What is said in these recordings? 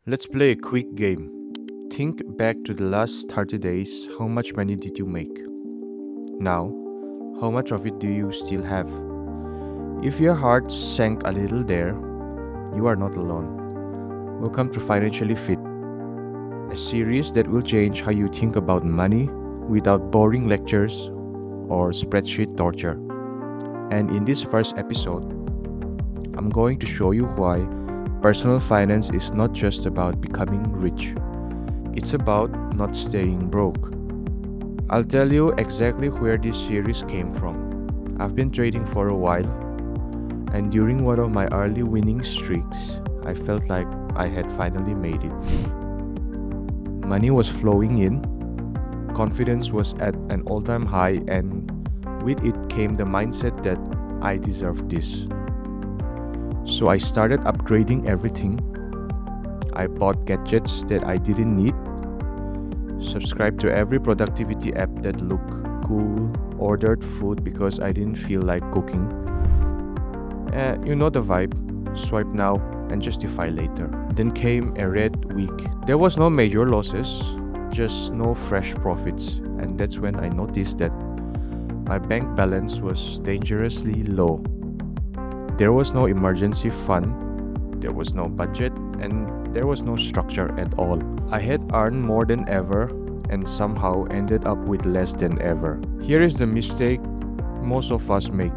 Let's play a quick game. Think back to the last 30 days. How much money did you make? Now, how much of it do you still have? If your heart sank a little there, you are not alone. Welcome to Financially Fit, a series that will change how you think about money without boring lectures or spreadsheet torture. And in this first episode, I'm going to show you why personal finance is not just about becoming rich. It's about not staying broke. I'll tell you exactly where this series came from. I've been trading for a while, and during one of my early winning streaks, I felt like I had finally made it. Money was flowing in, confidence was at an all-time high, and with it came the mindset that I deserved this. So I started upgrading everything. I bought gadgets that I didn't need, subscribed to every productivity app that looked cool, ordered food because I didn't feel like cooking. You know the vibe, swipe now and justify later. Then came a red week. There was no major losses, just no fresh profits, and that's when I noticed that my bank balance was dangerously low. There was no emergency fund, there was no budget, and there was no structure at all. I had earned more than ever and somehow ended up with less than ever. Here is the mistake most of us make.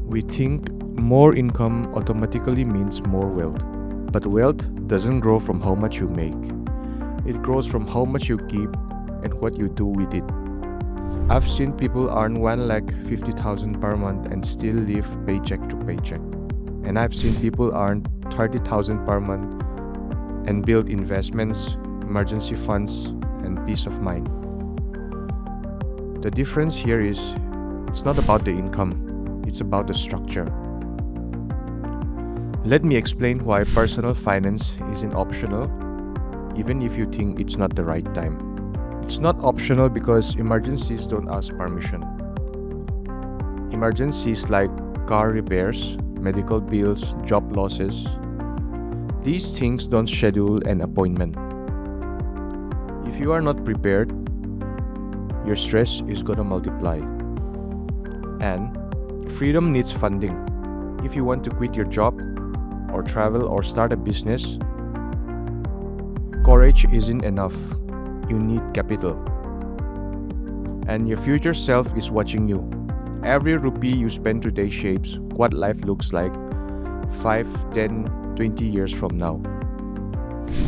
We think more income automatically means more wealth. But wealth doesn't grow from how much you make. It grows from how much you keep and what you do with it. I've seen people earn 1,50,000 per month and still live paycheck to paycheck. And I've seen people earn 30,000 per month and build investments, emergency funds, and peace of mind. The difference here is it's not about the income, it's about the structure. Let me explain why personal finance isn't optional, even if you think it's not the right time. It's not optional because emergencies don't ask permission. Emergencies like car repairs, medical bills, job losses, these things don't schedule an appointment. If you are not prepared, your stress is gonna multiply. And freedom needs funding. If you want to quit your job, or travel, or start a business, courage isn't enough. You need capital. And your future self is watching you. Every rupee you spend today shapes what life looks like 5, 10, 20 years from now.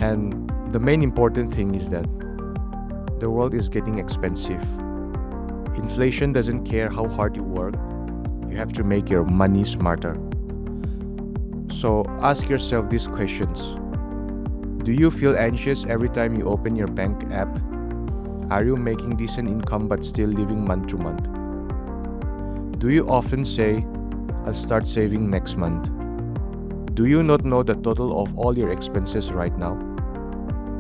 And the main important thing is that the world is getting expensive. Inflation doesn't care how hard you work. You have to make your money smarter. So ask yourself these questions. Do you feel anxious every time you open your bank app? Are you making decent income but still living month to month? Do you often say, I'll start saving next month? Do you not know the total of all your expenses right now?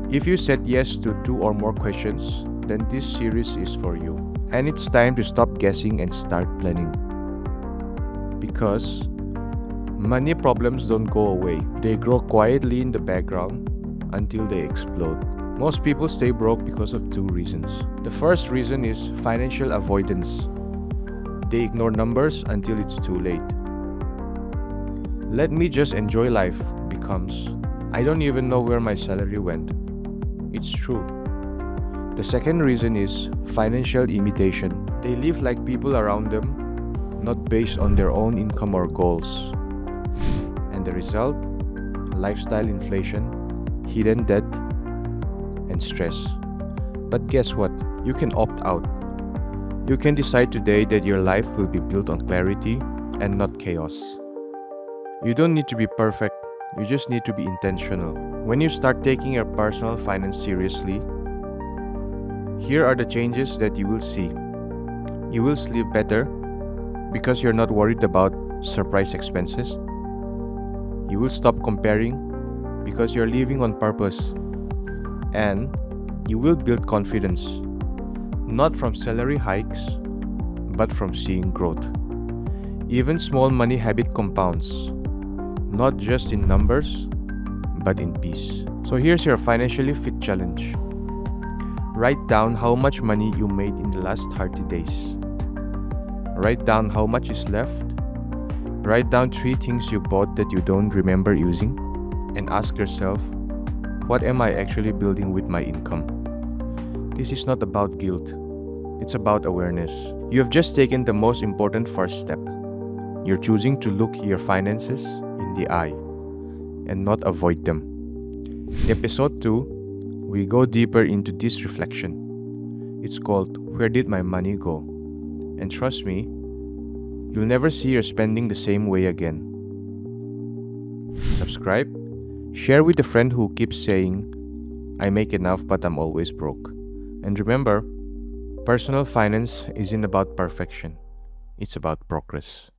If you said yes to 2 or more questions, then this series is for you. And it's time to stop guessing and start planning. Because money problems don't go away. They grow quietly in the background until they explode. Most people stay broke because of 2 reasons. The first reason is financial avoidance. They ignore numbers until it's too late. Let me just enjoy life becomes, I don't even know where my salary went. It's true. The second reason is financial imitation. They live like people around them, not based on their own income or goals. And the result? Lifestyle inflation, hidden debt, and stress. But guess what? You can opt out. You can decide today that your life will be built on clarity and not chaos. You don't need to be perfect, you just need to be intentional. When you start taking your personal finance seriously, here are the changes that you will see. You will sleep better because you're not worried about surprise expenses. You will stop comparing because you're living on purpose. And you will build confidence, not from salary hikes, but from seeing growth. Even small money habit compounds, not just in numbers, but in peace. So here's your financially fit challenge. Write down how much money you made in the last 30 days. Write down how much is left. Write down 3 things you bought that you don't remember using. And ask yourself, what am I actually building with my income? This is not about guilt. It's about awareness. You have just taken the most important first step. You're choosing to look your finances in the eye and not avoid them. In episode 2, we go deeper into this reflection. It's called Where Did My Money Go? And trust me, you'll never see your spending the same way again. Subscribe, share with a friend who keeps saying, I make enough but I'm always broke. And remember, personal finance isn't about perfection, it's about progress.